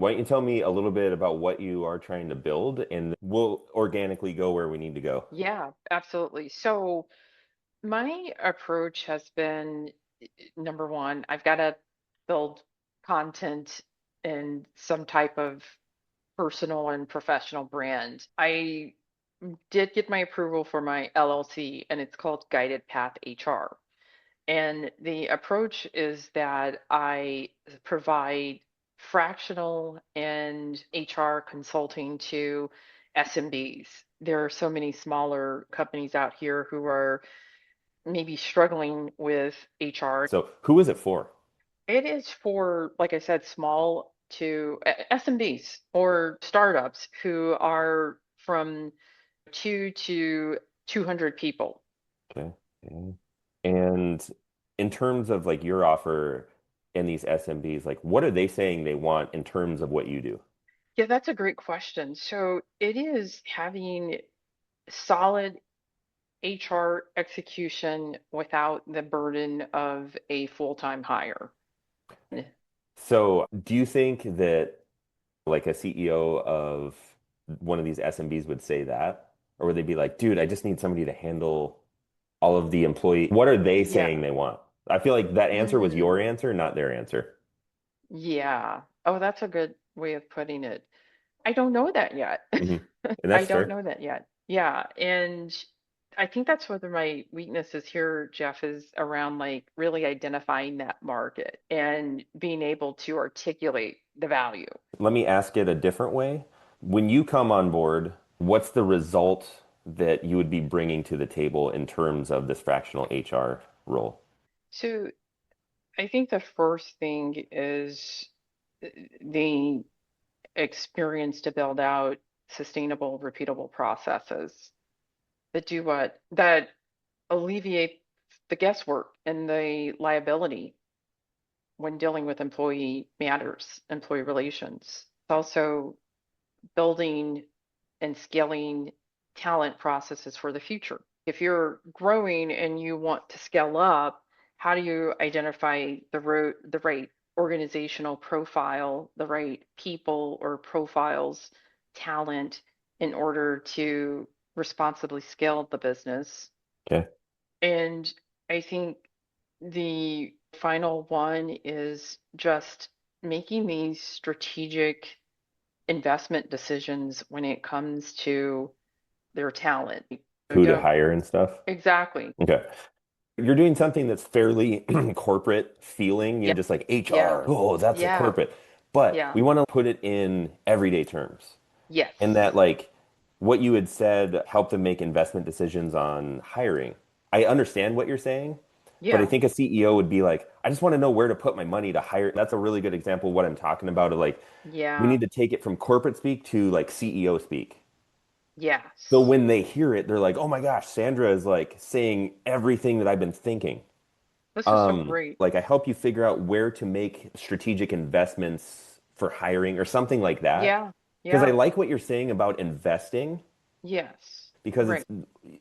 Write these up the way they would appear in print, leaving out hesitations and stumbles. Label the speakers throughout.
Speaker 1: Why don't you tell me a little bit about what you are trying to build, and we'll organically go where we need to go.
Speaker 2: Yeah, absolutely. So my approach has been number one, I've got to build content and some type of personal and professional brand. I did get my approval for my LLC, and it's called Guided Path HR. And the approach is that I provide fractional and HR consulting to SMBs. There are so many smaller companies out here who are maybe struggling with HR.
Speaker 1: So, who is it for?
Speaker 2: It is for, like I said, small to SMBs or startups who are from 2 to 200 people.
Speaker 1: Okay. Okay. And in terms of like your offer and these SMBs, like what are they saying they want in terms of what you do?
Speaker 2: Yeah, that's a great question. So it is having solid HR execution without the burden of a full-time hire.
Speaker 1: So, do you think that like a CEO of one of these SMBs would say that? Or would they be like, dude, I just need somebody to handle all of the employee. What are they saying
Speaker 2: Yeah.
Speaker 1: they want? I feel like that answer was your
Speaker 2: Mm,
Speaker 1: answer, not their answer.
Speaker 2: yeah. Oh, that's a good way of putting it. I don't know that yet.
Speaker 1: Hmm. And
Speaker 2: I
Speaker 1: that's
Speaker 2: don't
Speaker 1: fair.
Speaker 2: know that yet. Yeah. And I think that's whether my weaknesses here, Jeff, is around like really identifying that market and being able to articulate the value.
Speaker 1: Let me ask it a different way. When you come on board, what's the result that you would be bringing to the table in terms of this fractional HR role?
Speaker 2: So I think the first thing is the experience to build out sustainable, repeatable processes that do what? That alleviate the guesswork and the liability when dealing with employee matters, employee relations. It's also building and scaling talent processes for the future. If you're growing and you want to scale up, how do you identify the right organizational profile, the right people or profiles, talent in order to responsibly scale the business?
Speaker 1: Okay.
Speaker 2: And I think the final one is just making these strategic investment decisions when it comes to their talent. So
Speaker 1: Who to
Speaker 2: don't
Speaker 1: hire and stuff?
Speaker 2: exactly.
Speaker 1: Okay. You're doing something that's fairly corporate feeling,
Speaker 2: Yeah.
Speaker 1: just like
Speaker 2: Yeah.
Speaker 1: HR. Oh, that's a
Speaker 2: Yeah.
Speaker 1: corporate. But
Speaker 2: Yeah.
Speaker 1: we want to put it in everyday terms. And that
Speaker 2: Yes.
Speaker 1: like what you had said helped them make investment decisions on hiring. I understand what you're saying, but I
Speaker 2: Yeah.
Speaker 1: think a CEO would be like, I just want to know where to put my money to hire. That's a really good example of what I'm talking about. Of like, we
Speaker 2: Yeah.
Speaker 1: need to take it from corporate speak to like CEO speak. So
Speaker 2: Yes.
Speaker 1: when they hear it, they're like, oh my gosh, Sandra is like saying everything that I've been thinking.
Speaker 2: This is so great.
Speaker 1: Like I help you figure out where to make strategic investments for hiring or something like that.
Speaker 2: Yeah.
Speaker 1: Because I
Speaker 2: Yeah.
Speaker 1: like what you're saying about investing
Speaker 2: Yes.
Speaker 1: because
Speaker 2: Right.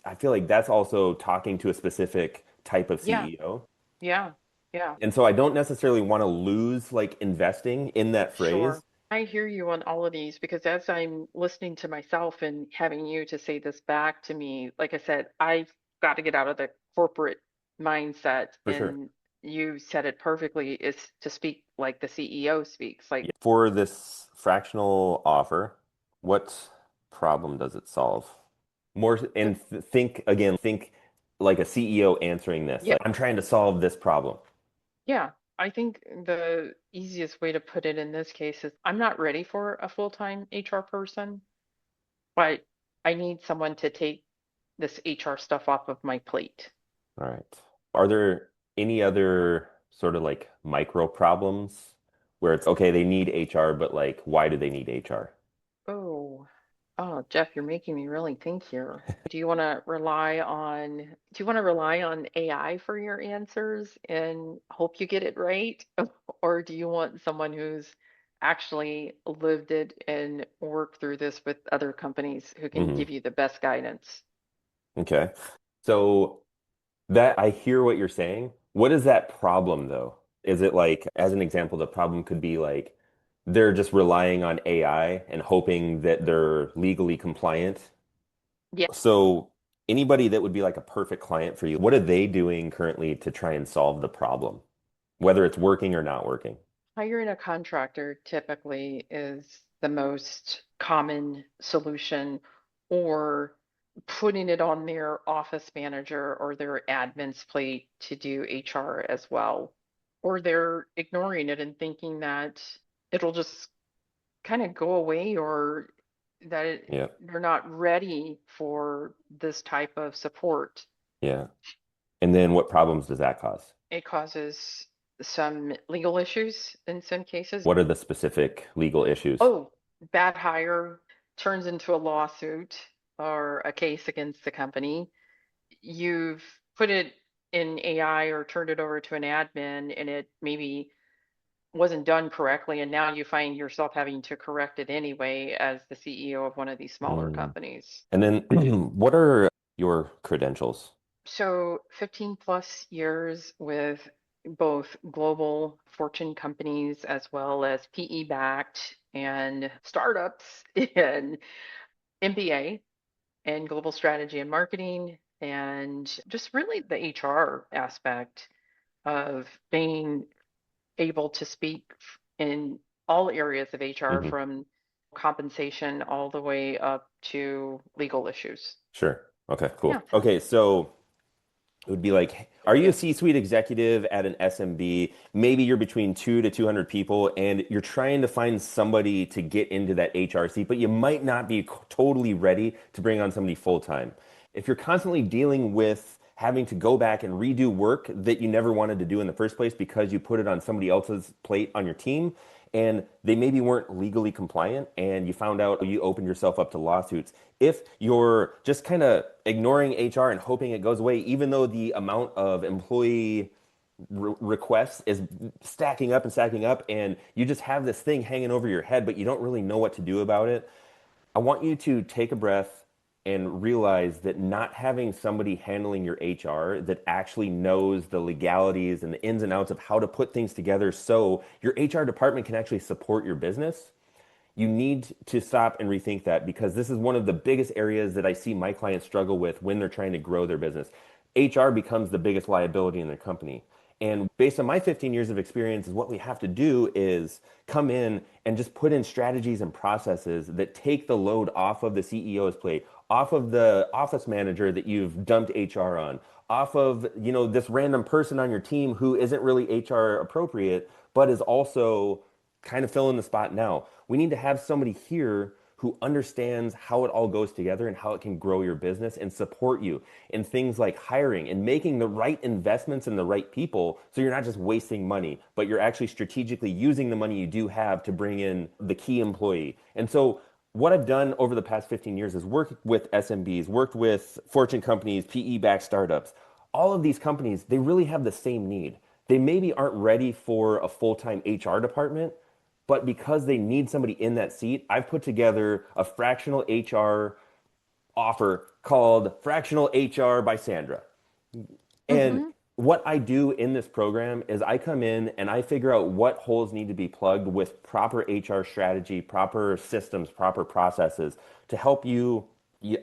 Speaker 1: I feel like that's also talking to a specific type of
Speaker 2: Yeah.
Speaker 1: CEO.
Speaker 2: Yeah. Yeah.
Speaker 1: And so I don't necessarily want to lose like investing in that
Speaker 2: Sure.
Speaker 1: phrase.
Speaker 2: I hear you on all of these because as I'm listening to myself and having you to say this back to me, like I said, I've got to get out of the corporate mindset.
Speaker 1: For sure.
Speaker 2: And you said it perfectly, is to speak like the CEO speaks. Like,
Speaker 1: Yeah. For this fractional offer, what problem does it solve? More and think again, think like a CEO answering this.
Speaker 2: yeah,
Speaker 1: Like, I'm trying to solve this problem.
Speaker 2: yeah. I think the easiest way to put it in this case is I'm not ready for a full-time HR person, but I need someone to take this HR stuff off of my plate.
Speaker 1: All right. Are there any other sort of like micro problems where it's okay, they need HR, but like, why do they need HR?
Speaker 2: Oh, oh, Jeff, you're making me really think here. Do you want to rely on AI for your answers and hope you get it right? Or do you want someone who's actually lived it and worked through this with other companies who can
Speaker 1: Hmm.
Speaker 2: give you the best guidance?
Speaker 1: Okay. So that I hear what you're saying. What is that problem though? Is it like, as an example, the problem could be like They're just relying on AI and hoping that they're legally compliant.
Speaker 2: Yeah.
Speaker 1: So anybody that would be like a perfect client for you, what are they doing currently to try and solve the problem, whether it's working or not working?
Speaker 2: Hiring a contractor typically is the most common solution, or putting it on their office manager or their admin's plate to do HR as well. Or they're ignoring it and thinking that it'll just kind of go away, or that
Speaker 1: Yeah.
Speaker 2: they're not ready for this type of support.
Speaker 1: Yeah. And then what problems does that cause?
Speaker 2: It causes some legal issues in some cases.
Speaker 1: What are the specific legal issues?
Speaker 2: Oh, bad hire turns into a lawsuit or a case against the company. You've put it in AI or turned it over to an admin, and it maybe wasn't done correctly, and now you find yourself having to correct it anyway as the CEO of one of these smaller
Speaker 1: Mm.
Speaker 2: companies.
Speaker 1: And then what are your credentials?
Speaker 2: So 15 plus years with both global fortune companies as well as PE backed and startups in MBA and global strategy and marketing, and just really the HR aspect of being able to speak in all areas of HR,
Speaker 1: Hmm.
Speaker 2: from compensation all the way up to legal issues.
Speaker 1: Sure. Okay,
Speaker 2: Yeah.
Speaker 1: cool. Okay, so it would be like, are you a C-suite executive at an SMB? Maybe you're between 200 to 200 people and you're trying to find somebody to get into that HR seat, but you might not be totally ready to bring on somebody full time. If you're constantly dealing with having to go back and redo work that you never wanted to do in the first place because you put it on somebody else's plate on your team, and they maybe weren't legally compliant and you found out, you opened yourself up to lawsuits. If you're just kind of ignoring HR and hoping it goes away, even though the amount of employee requests is stacking up, and you just have this thing hanging over your head, but you don't really know what to do about it, I want you to take a breath and realize that not having somebody handling your HR that actually knows the legalities and the ins and outs of how to put things together so your HR department can actually support your business, you need to stop and rethink that, because this is one of the biggest areas that I see my clients struggle with when they're trying to grow their business. HR becomes the biggest liability in their company. And based on my 15 years of experience, is what we have to do is come in and just put in strategies and processes that take the load off of the CEO's plate, off of the office manager that you've dumped HR on, off of, this random person on your team who isn't really HR appropriate, but is also kind of fill in the spot now. We need to have somebody here who understands how it all goes together and how it can grow your business and support you in things like hiring and making the right investments in the right people, so you're not just wasting money, but you're actually strategically using the money you do have to bring in the key employee. And so what I've done over the past 15 years is worked with SMBs, worked with Fortune companies, PE-backed startups. All of these companies, they really have the same need. They maybe aren't ready for a full-time HR department, but because they need somebody in that seat, I've put together a fractional HR offer called Fractional HR by Sandra. And
Speaker 2: Hmm.
Speaker 1: what I do in this program is I come in and I figure out what holes need to be plugged with proper HR strategy, proper systems, proper processes to help you.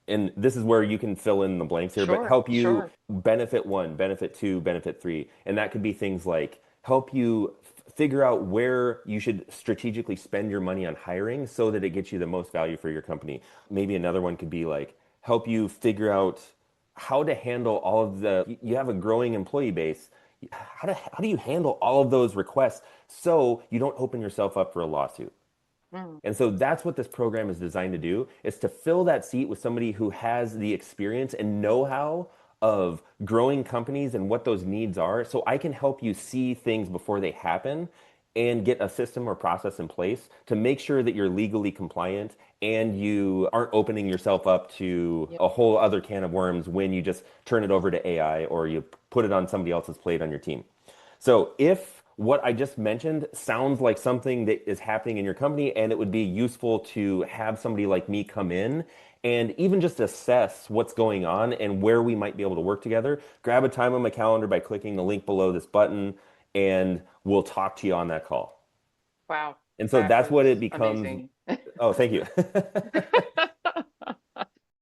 Speaker 1: And this is where you can fill in the blanks here, but
Speaker 2: Sure,
Speaker 1: help you
Speaker 2: sure.
Speaker 1: benefit one, benefit two, benefit three. And that could be things like help you figure out where you should strategically spend your money on hiring so that it gets you the most value for your company. Maybe another one could be like help you figure out how to handle all of you have a growing employee base. How do you handle all of those requests so you don't open yourself up for a lawsuit?
Speaker 2: Mm.
Speaker 1: And so that's what this program is designed to do, is to fill that seat with somebody who has the experience and know-how of growing companies and what those needs are. So I can help you see things before they happen and get a system or process in place to make sure that you're legally compliant and you aren't opening yourself up to
Speaker 2: Yep.
Speaker 1: a whole other can of worms when you just turn it over to AI or you put it on somebody else's plate on your team. So if what I just mentioned sounds like something that is happening in your company and it would be useful to have somebody like me come in and even just assess what's going on and where we might be able to work together, grab a time on my calendar by clicking the link below this button and we'll talk to you on that call.
Speaker 2: Wow.
Speaker 1: And so
Speaker 2: That
Speaker 1: that's what it
Speaker 2: was
Speaker 1: becomes.
Speaker 2: amazing.
Speaker 1: Oh, thank you.